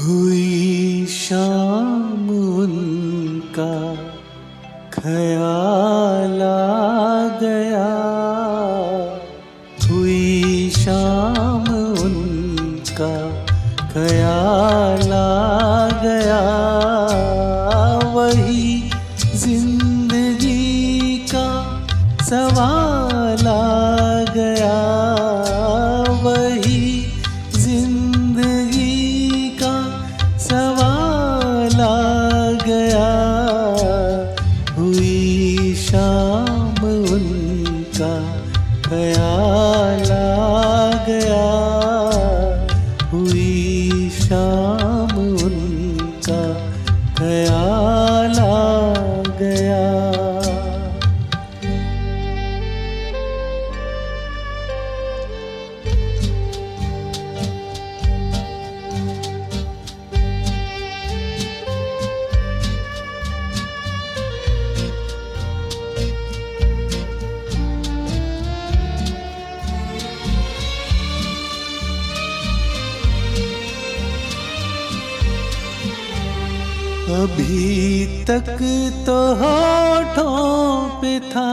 हुई शाम उनका ख्याल आ गया, हुई शाम उनका ख्याल आ गया। वही जिंदगी का सवाल आ गया, वही जिंदगी का सवाल आ गया। हुई शाम उनका ख्याल आ गया, हुई शाम उनका ख्याल आ गया। अभी तक तो होठों पे था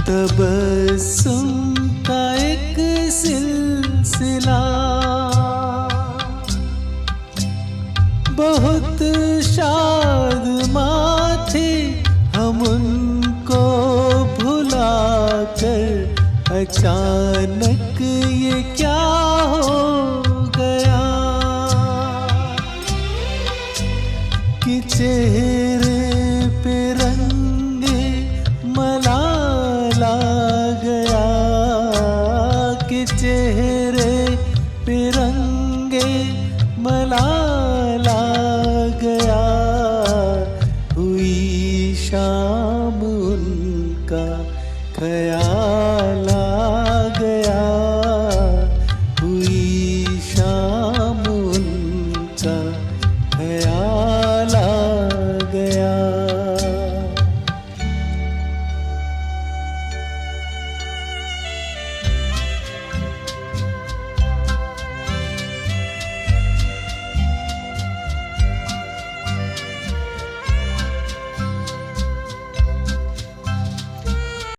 तबस्सुम का एक सिलसिला, बहुत शादमां थे हम उनको भुला कर। अचानक ये क्या हो गया कि चेहरे पे रंगे मलाल आ गया, कि चेहरे पे रंगे मलाल